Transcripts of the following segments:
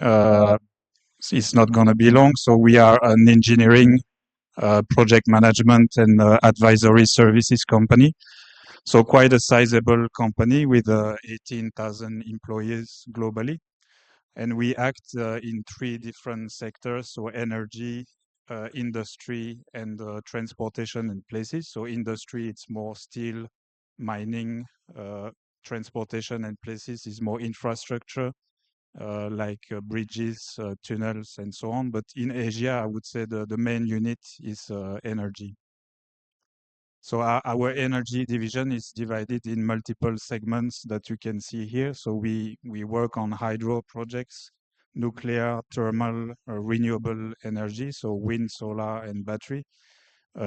It's not going to be long. So we are an engineering, project management and advisory services company. So quite a sizable company with 18,000 employees globally. And we act in three different sectors, so energy, industry, and transportation and places. So industry, it's more steel, mining, transportation and places is more infrastructure, like bridges, tunnels, and so on. But in Asia, I would say the main unit is energy. So our energy division is divided in multiple segments that you can see here. So we work on hydro projects, nuclear, thermal, renewable energy, so wind, solar, and battery,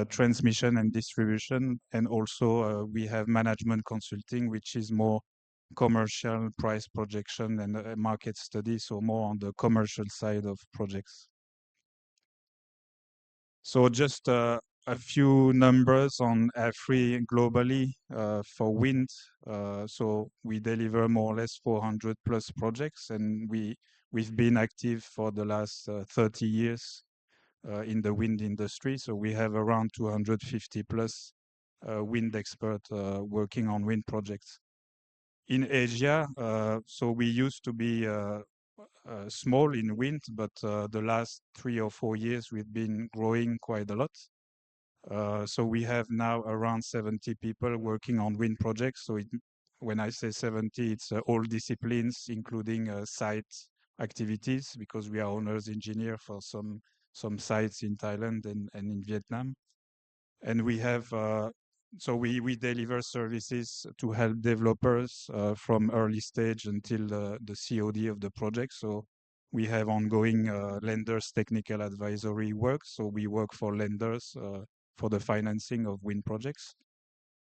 transmission and distribution, and also we have management consulting, which is more commercial price projection and market study, so more on the commercial side of projects. So just a few numbers on AFRY globally for wind. So we deliver more or less 400 plus projects, and we've been active for the last 30 years in the wind industry. So we have around 250 plus wind experts working on wind projects. In Asia, so we used to be small in wind, but the last 3 or 4 years we've been growing quite a lot. So we have now around 70 people working on wind projects. So when I say 70, it's all disciplines, including site activities, because we are owners engineer for some sites in Thailand and in Vietnam. And we have, so we deliver services to help developers from early stage until the COD of the project. So we have ongoing lenders technical advisory work. So we work for lenders for the financing of wind projects.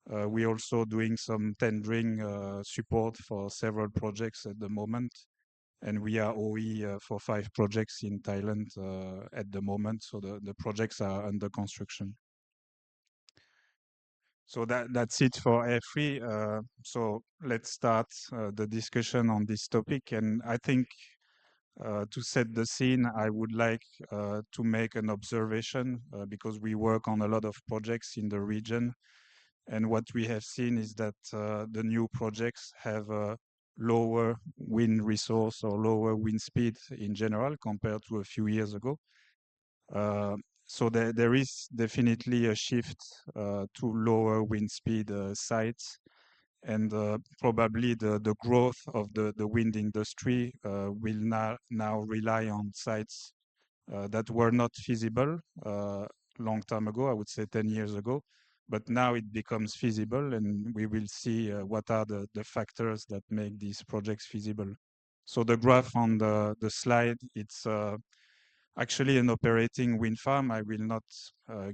We're also doing some tendering support for several projects at the moment. And we are OE for 5 projects in Thailand at the moment. So the projects are under construction. So that's it for AFRY. So let's start the discussion on this topic. And I think to set the scene, I would like to make an observation because we work on a lot of projects in the region. And what we have seen is that the new projects have a lower wind resource or lower wind speed in general compared to a few years ago. So there is definitely a shift to lower wind speed sites, and probably the growth of the wind industry will now rely on sites that were not feasible long time ago, I would say 10 years ago, but now it becomes feasible, and we will see what are the factors that make these projects feasible. So the graph on the slide, it's actually an operating wind farm. I will not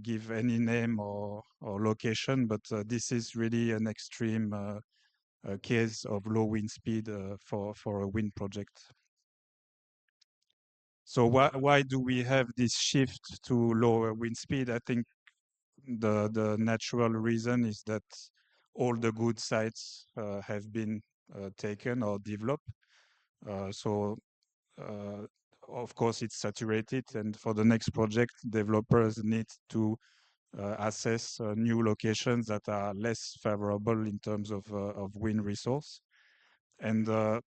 give any name or location, but this is really an extreme case of low wind speed for a wind project. So why do we have this shift to lower wind speed? I think the natural reason is that all the good sites have been taken or developed. So of course, it's saturated, and for the next project, developers need to assess new locations that are less favorable in terms of wind resource. And the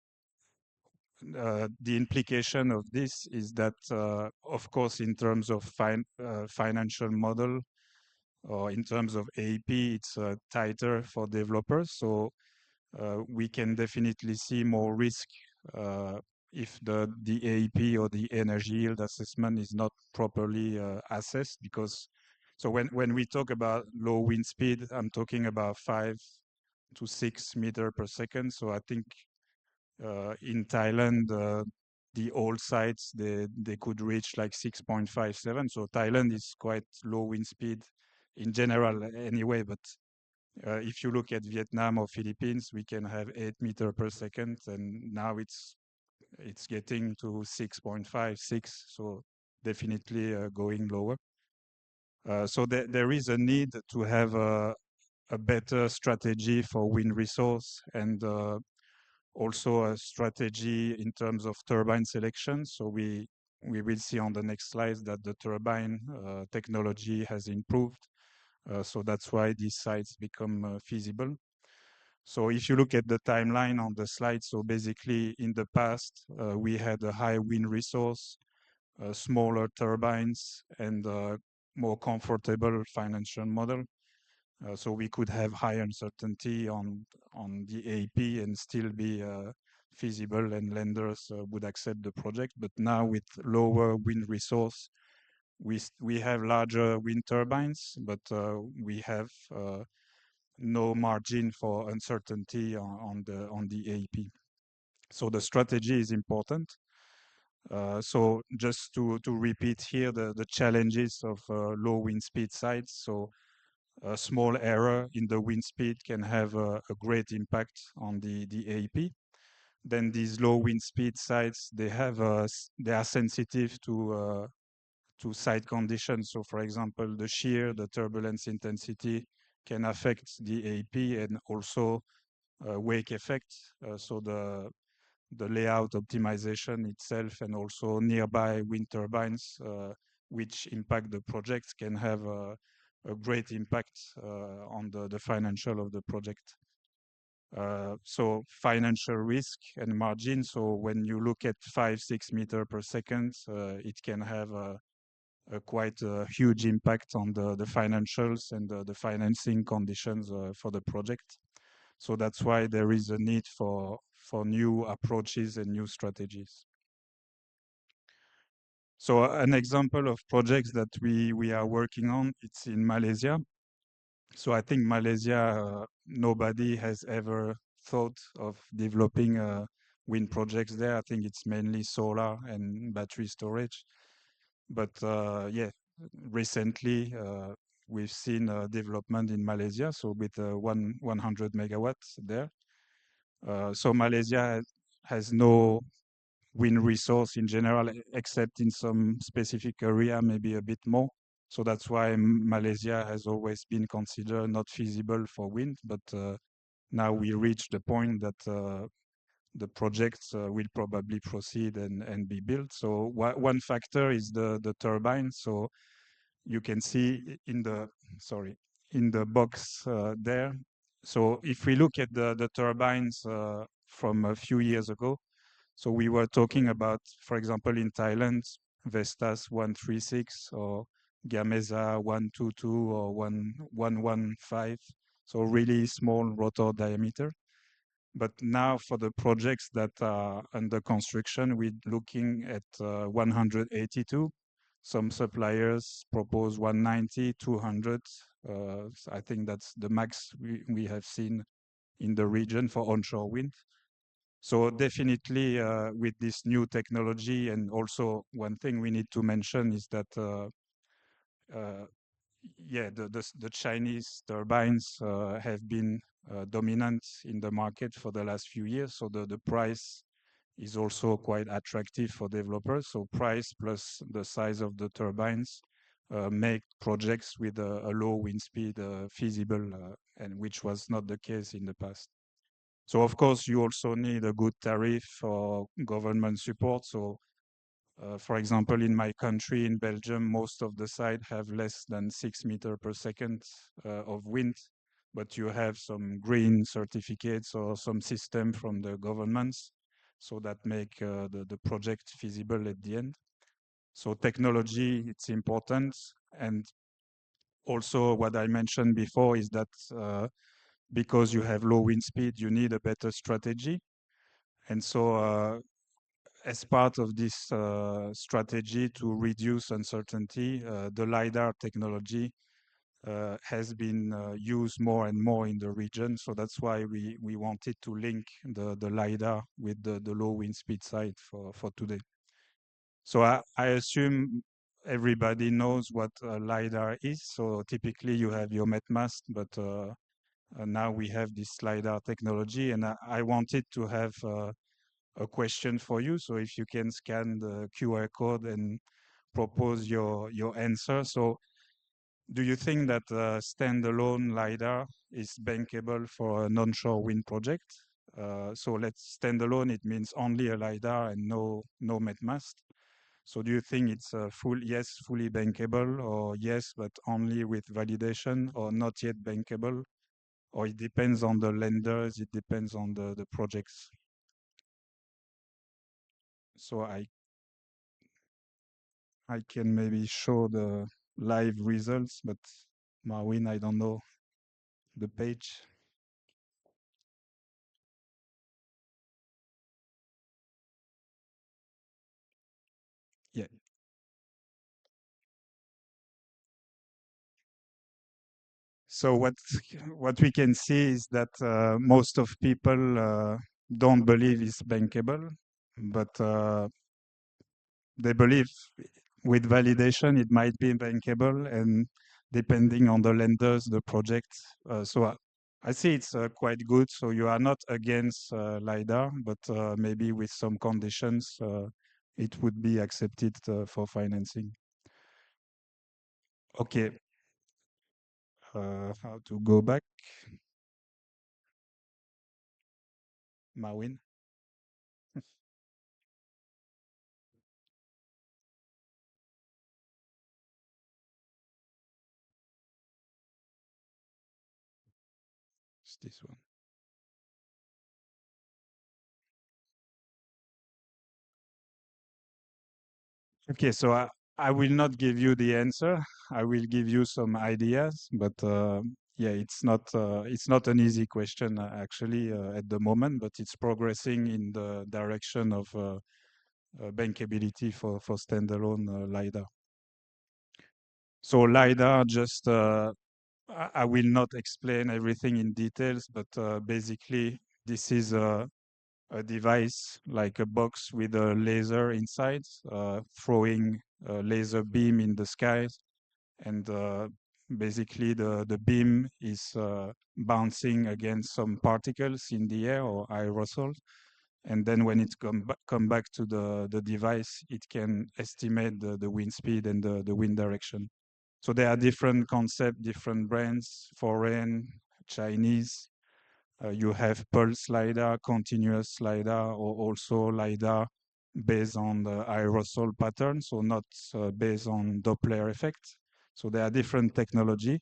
implication of this is that, of course, in terms of financial model or in terms of AEP, it's tighter for developers. So we can definitely see more risk if the AEP or the energy yield assessment is not properly assessed. Because so when we talk about low wind speed, I'm talking about 5 to 6 meters per second. So I think in Thailand, the old sites, they could reach like 6.57. So Thailand is quite low wind speed in general anyway, but if you look at Vietnam or Philippines, we can have 8 meters per second, and now it's getting to 6.5, 6, so definitely going lower. So there is a need to have a better strategy for wind resource, and Also a strategy in terms of turbine selection. So we will see on the next slides that the turbine technology has improved. So that's why these sites become feasible. So if you look at the timeline on the slide, so basically in the past, we had a high wind resource, smaller turbines, and more comfortable financial model. So we could have high uncertainty on the AP and still be feasible, and lenders would accept the project. But now with lower wind resource, we have larger wind turbines, but we have no margin for uncertainty on the AP. So the strategy is important. So just to repeat here the challenges of low wind speed sites. So a small error in the wind speed can have a great impact on the AP. Then these low wind speed sites, they are sensitive to site conditions. So for example, the shear, the turbulence intensity can affect the AP, and also wake effect. So the layout optimization itself, and also nearby wind turbines, which impact the projects, can have a great impact on the financial of the project. So financial risk and margin. So when you look at 5-6 meters per second, it can have a quite a huge impact on the financials and the financing conditions for the project. So that's why there is a need for new approaches and new strategies. So an example of projects that we are working on, it's in Malaysia. So I think Malaysia, nobody has ever thought of developing wind projects there. I think it's mainly solar and battery storage. But yeah, recently we've seen development in Malaysia, so with 100 megawatts there. So Malaysia has no wind resource in general, except in some specific area, maybe a bit more. So that's why Malaysia has always been considered not feasible for wind. But now we reach the point that the projects will probably proceed and be built. So one factor is the turbine. So you can see in the box there. So if we look at the turbines from a few years ago, so we were talking about, for example, in Thailand, Vestas 136 or Gamesa 122 or 115. So really small rotor diameter. But now for the projects that are under construction, we're looking at 182. Some suppliers propose 190, 200. I think that's the max we have seen in the region for onshore wind. So definitely with this new technology, and also one thing we need to mention is that yeah, the Chinese turbines have been dominant in the market for the last few years. So the price is also quite attractive for developers. So price plus the size of the turbines make projects with a low wind speed feasible, and which was not the case in the past. So of course, you also need a good tariff for government support. So for example, in my country, in Belgium, most of the sites have less than 6 meters per second of wind, but you have some green certificates or some system from the governments, so that make the project feasible at the end. So technology, it's important. And also what I mentioned before is that because you have low wind speed, you need a better strategy. And so as part of this strategy to reduce uncertainty, the LiDAR technology has been used more and more in the region. So that's why we wanted to link the LiDAR with the low wind speed site for today. So I assume everybody knows what LiDAR is. So typically you have your MetMast, but now we have this LiDAR technology, and I wanted to have a question for you. So if you can scan the QR code and propose your answer. So do you think that standalone LiDAR is bankable for a non-shore wind project? So let's standalone, it means only a LiDAR and no MetMast. So do you think it's yes, fully bankable, or yes, but only with validation, or not yet bankable, or it depends on the lenders, it depends on the projects? So I can maybe show the live results, but Marwin, I don't know the page. Yeah. So what we can see is that most of people don't believe it's bankable, but they believe with validation it might be bankable, and depending on the lenders, the project. I see it's quite good. So you are not against LiDAR, but maybe with some conditions, it would be accepted for financing. Okay, how to go back, Marwin? It's this one. Okay, so I will not give you the answer. I will give you some ideas, but yeah, it's not an easy question actually at the moment, but it's progressing in the direction of bankability for standalone LiDAR. So LiDAR, just I will not explain everything in details, but basically this is a device like a box with a laser inside, throwing a laser beam in the sky, and basically the beam is bouncing against some particles in the air or aerosols. And then when it come back to the device, it can estimate the wind speed and the wind direction. So there are different concepts, different brands, foreign, Chinese. You have pulse LiDAR, continuous LiDAR, or also LiDAR based on the aerosol pattern, so not based on Doppler effect. So there are different technology,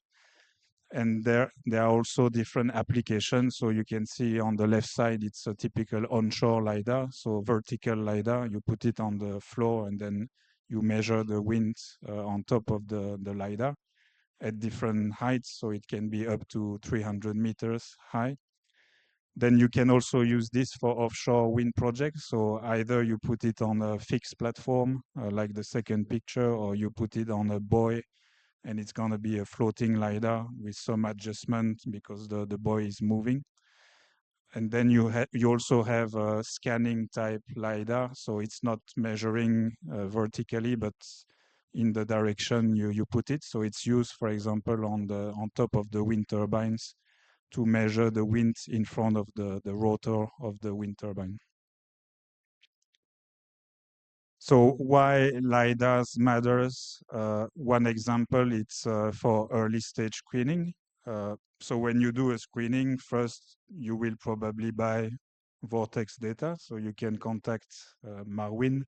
and there are also different applications. So you can see on the left side, it's a typical onshore LiDAR, so vertical LiDAR. You put it on the floor, and then you measure the wind on top of the LiDAR at different heights, so it can be up to 300 meters high. Then you can also use this for offshore wind projects. So either you put it on a fixed platform, like the second picture, or you put it on a buoy, and it's going to be a floating LiDAR with some adjustment because the buoy is moving. And then you also have a scanning type LiDAR. So it's not measuring vertically, but in the direction you put it. So it's used, for example, on top of the wind turbines to measure the wind in front of the rotor of the wind turbine. So why LiDARs matters? One example, it's for early stage screening. So when you do a screening, first you will probably buy vortex data. So you can contact Marwin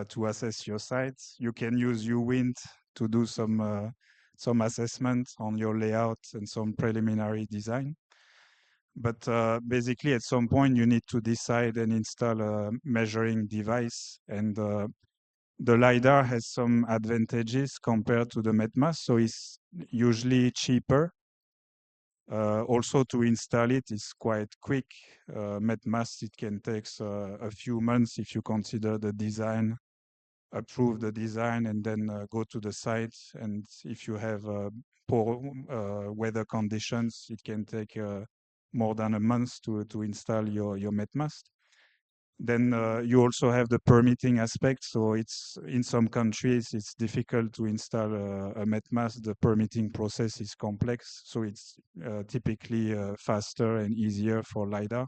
to assess your sites. You can use uWind to do some assessment on your layout and some preliminary design. But basically, at some point, you need to decide and install a measuring device. And the LiDAR has some advantages compared to the MetMast, so it's usually cheaper. Also, to install it is quite quick. MetMast, it can take a few months if you consider the design, approve the design, and then go to the site. And if you have poor weather conditions, it can take more than a month to install your MetMast. Then you also have the permitting aspect. So it's in some countries it's difficult to install a MetMast. The permitting process is complex, so it's typically faster and easier for LiDAR.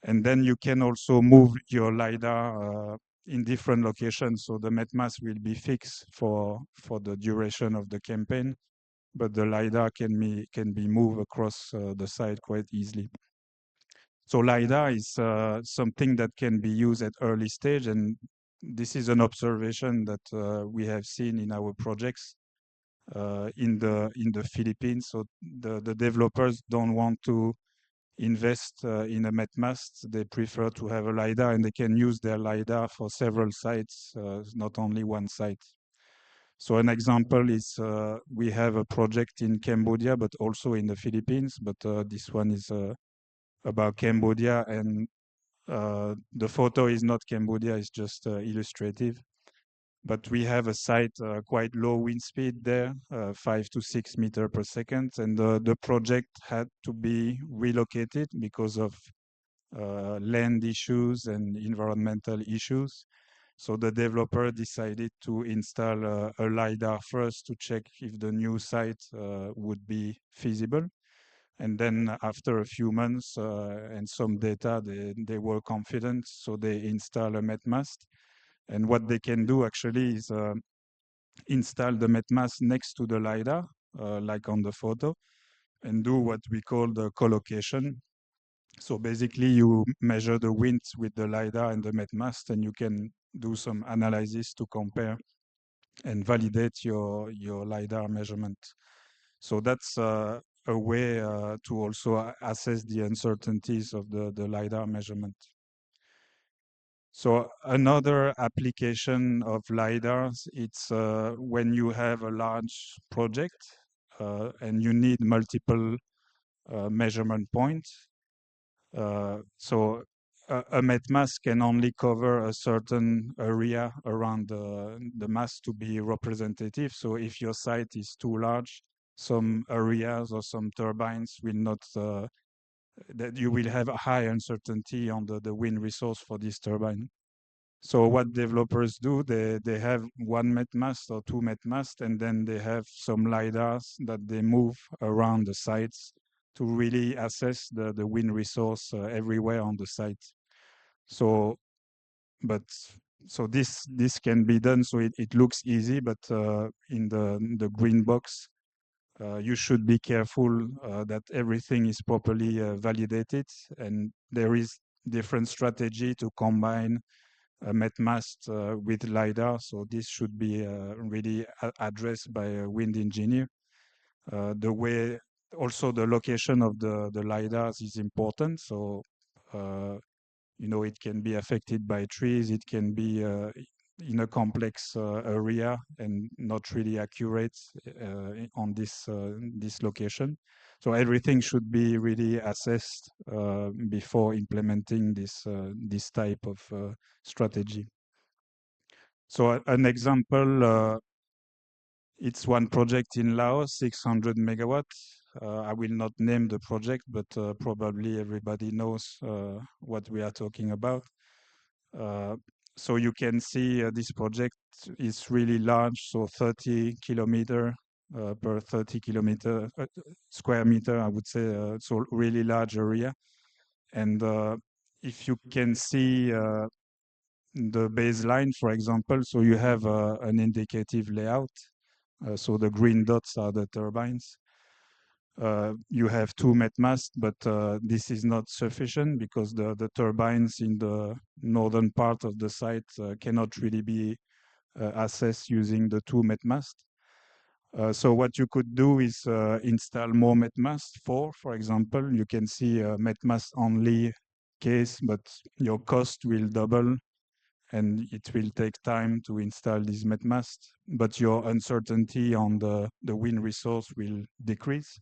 And then you can also move your LiDAR in different locations. So the MetMast will be fixed for the duration of the campaign, but the LiDAR can be moved across the site quite easily. So LiDAR is something that can be used at early stage, and this is an observation that we have seen in our projects in the Philippines. So the developers don't want to invest in a met mast. They prefer to have a LiDAR, and they can use their LiDAR for several sites, not only one site. So an example is we have a project in Cambodia, but also in the Philippines. But this one is about Cambodia, and the photo is not Cambodia, it's just illustrative. But we have a site quite low wind speed there, 5 to 6 meters per second, and the project had to be relocated because of land issues and environmental issues. So the developer decided to install a LiDAR first to check if the new site would be feasible. And then after a few months and some data, they were confident, so they install a MetMast. And what they can do actually is install the MetMast next to the LiDAR, like on the photo, and do what we call the collocation. So basically, you measure the wind with the LiDAR and the MetMast, and you can do some analysis to compare and validate your LiDAR measurement. So that's a way to also assess the uncertainties of the LiDAR measurement. So another application of LiDARs, it's when you have a large project and you need multiple measurement points. So a met mast can only cover a certain area around the mast to be representative. So if your site is too large, some areas or some turbines will not, that you will have a high uncertainty on the wind resource for this turbine. So what developers do, they have one met mast or two met mast, and then they have some LiDARs that they move around the sites to really assess the wind resource everywhere on the site. So, but so this can be done. So it looks easy, but in the green box, you should be careful that everything is properly validated, and there is different strategy to combine MetMast with LiDAR. So this should be really addressed by a wind engineer. The way also the location of the LiDARs is important. So, it can be affected by trees. It can be in a complex area and not really accurate on this location. So everything should be really assessed before implementing this type of strategy. So an example, it's one project in Laos, 600 megawatts. I will not name the project, but probably everybody knows what we are talking about. So you can see this project is really large, so 30 kilometer per 30 kilometer square meter, I would say. So really large area. And if you can see the baseline, for example, so you have an indicative layout. So the green dots are the turbines. You have two met masts, but this is not sufficient because the turbines in the northern part of the site cannot really be assessed using the two met masts. So what you could do is install more met masts, four, for example. You can see a met mast only case, but your cost will double and it will take time to install these met masts, but your uncertainty on the wind resource will decrease.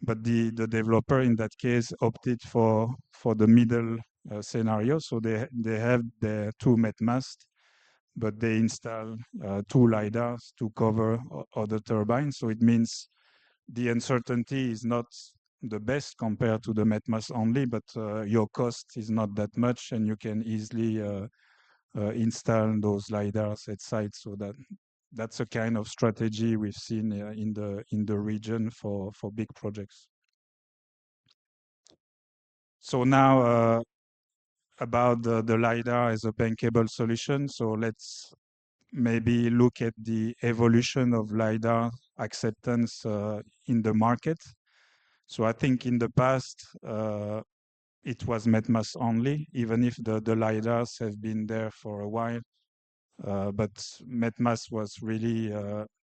But the developer in that case opted for the middle scenario. So they have their two met masts, but they install two LiDARs to cover other turbines. So it means the uncertainty is not the best compared to the met mast only, but your cost is not that much, and you can easily install those LiDARs at site. So that's a kind of strategy we've seen in the region for big projects. So now about the LiDAR as a bankable solution. So let's maybe look at the evolution of LiDAR acceptance in the market. So I think in the past, it was MetMask only, even if the LiDARs have been there for a while. But MetMask was really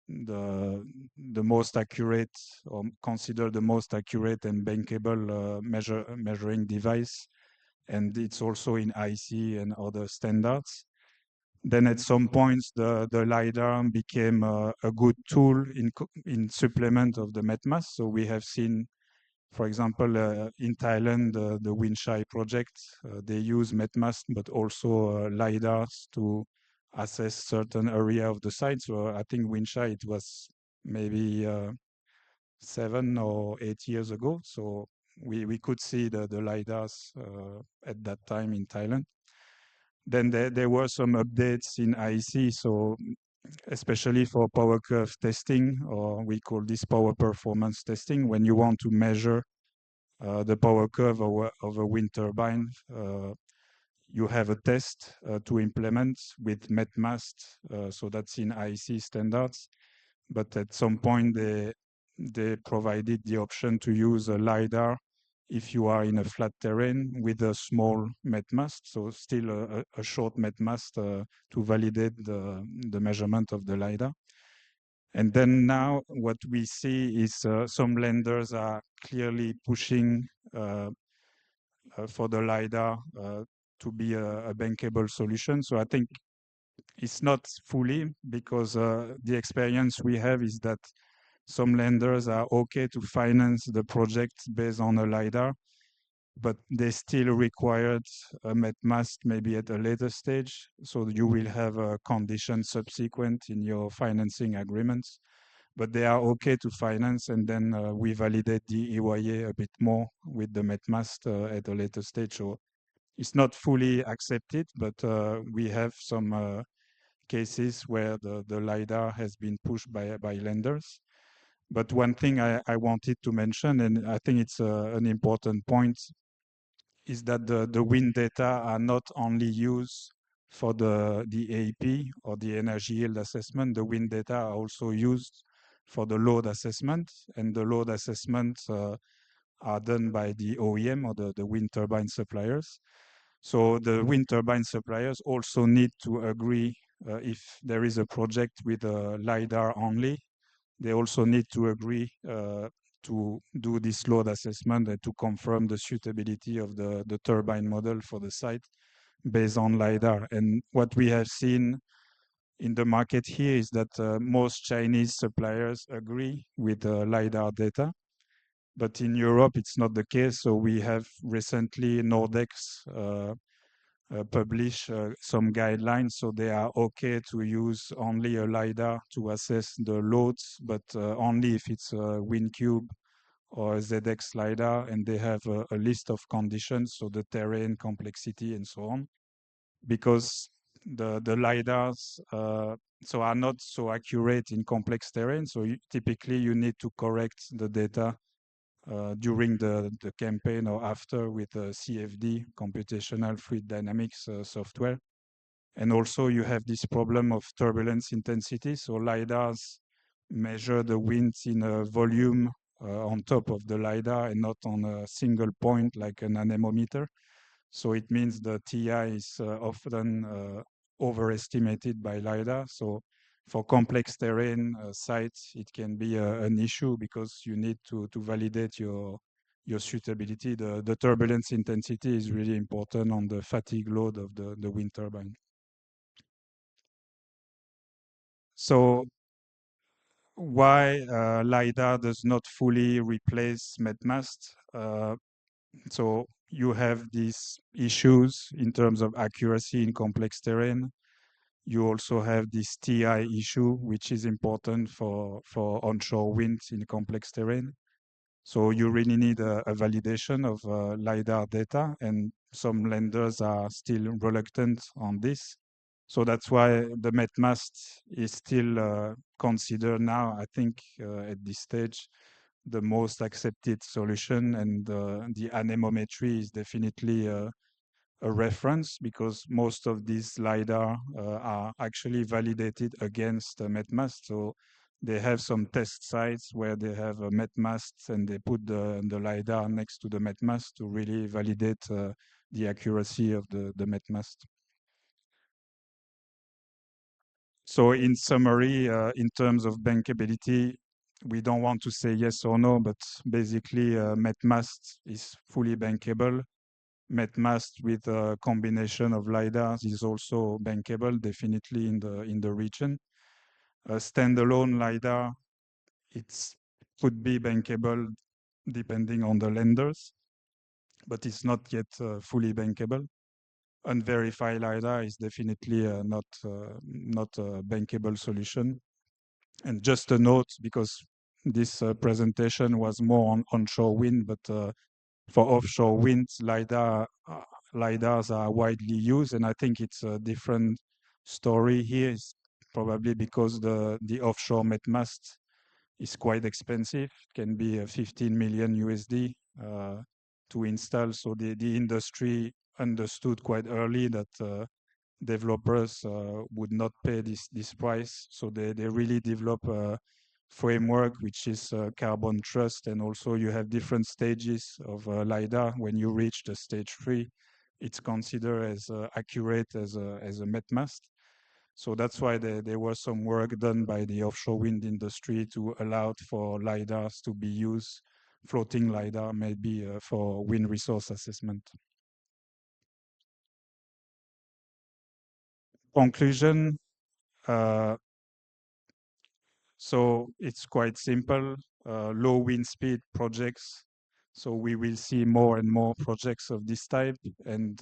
the the most accurate, or considered the most accurate and bankable measuring device, and it's also in IC and other standards. Then at some points, the LiDAR became a good tool in supplement of the MetMask. So we have seen, for example, in Thailand, the WindSEA project, they use MetMask, but also LiDARs to assess certain area of the site. So I think WindSEA, it was maybe 7 or 8 years ago. So we could see the LiDARs at that time in Thailand. Then there were some updates in IC. So especially for power curve testing, or we call this power performance testing, when you want to measure the power curve of a wind turbine, you have a test to implement with MetMask. So that's in IEC standards. But at some point, they provided the option to use a LiDAR if you are in a flat terrain with a small MetMask. So still a short MetMask to validate the measurement of the LiDAR. And then now what we see is some lenders are clearly pushing for the LiDAR to be a bankable solution. So I think it's not fully, because the experience we have is that some lenders are okay to finance the project based on a LiDAR, but they still required a MetMask maybe at a later stage. So you will have a condition subsequent in your financing agreements, but they are okay to finance, and then we validate the EYA a bit more with the MetMask at a later stage. So it's not fully accepted, but we have some cases where the LiDAR has been pushed by lenders. But one thing I wanted to mention, and I think it's an important point, is that the wind data are not only used for the AEP or the energy yield assessment. The wind data are also used for the load assessment, and the load assessments are done by the OEM, or the wind turbine suppliers. So the wind turbine suppliers also need to agree if there is a project with a LiDAR only. They also need to agree to do this load assessment and to confirm the suitability of the turbine model for the site based on LiDAR. And what we have seen in the market here is that most Chinese suppliers agree with LiDAR data. But in Europe, it's not the case. So we have recently Nordex publish some guidelines. So they are okay to use only a LiDAR to assess the loads, but only if it's a WindCube or a ZX LiDAR, and they have a list of conditions, so the terrain, complexity, and so on. Because the LiDARs so are not so accurate in complex terrain. So typically you need to correct the data during the campaign or after with CFD, computational fluid dynamics software. And also you have this problem of turbulence intensity. So LiDARs measure the winds in a volume on top of the LiDAR and not on a single point like an anemometer. So it means the TI is often overestimated by LiDAR. So for complex terrain sites, it can be an issue because you need to validate your suitability. The turbulence intensity is really important on the fatigue load of the wind turbine. So why LiDAR does not fully replace MetMask? So you have these issues in terms of accuracy in complex terrain. You also have this TI issue, which is important for onshore winds in complex terrain. So you really need a validation of LiDAR data, and some lenders are still reluctant on this. So that's why the MetMask is still considered now, I think, at this stage, the most accepted solution, and the anemometry is definitely a reference, because most of these LiDAR are actually validated against MetMask. So they have some test sites where they have a met mast and they put the LiDAR next to the met mast to really validate the accuracy of the met mast. So in summary, in terms of bankability, we don't want to say yes or no, but basically met mast is fully bankable. Met mast with a combination of LiDARs is also bankable, definitely in the region. A standalone LiDAR, it's could be bankable depending on the lenders, but it's not yet fully bankable. Unverified LiDAR is definitely not a bankable solution. And just a note, because this presentation was more on onshore wind, but for offshore wind, LiDARs are widely used, and I think it's a different story here. It's probably because the offshore met mast is quite expensive, can be 15 million USD to install. So the industry understood quite early that developers would not pay this price. So they really develop a framework which is carbon trust, and also you have different stages of LiDAR. When you reach the stage 3, it's considered as accurate as a met mast. So that's why there was some work done by the offshore wind industry to allow for LiDARs to be used, floating LiDAR maybe for wind resource assessment. Conclusion, uh, so it's quite simple, low wind speed projects. So we will see more and more projects of this type, and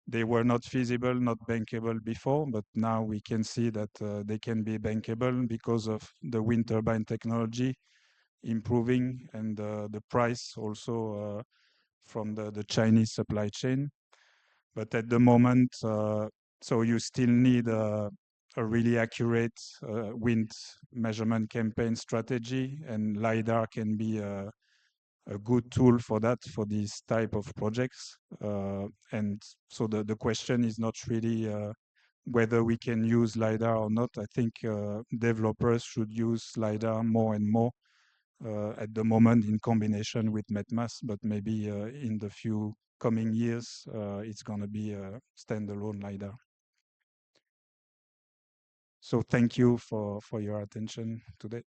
they were not feasible, not bankable before, but now we can see that they can be bankable because of the wind turbine technology improving and the price also from the Chinese supply chain. But at the moment, so you still need a really accurate wind measurement campaign strategy, and LiDAR can be a good tool for that, for these type of projects. And so the question is not really whether we can use LiDAR or not. I think developers should use LiDAR more and more at the moment in combination with MetMask, but maybe in the few coming years, it's going to be a standalone LiDAR. So thank you for your attention today.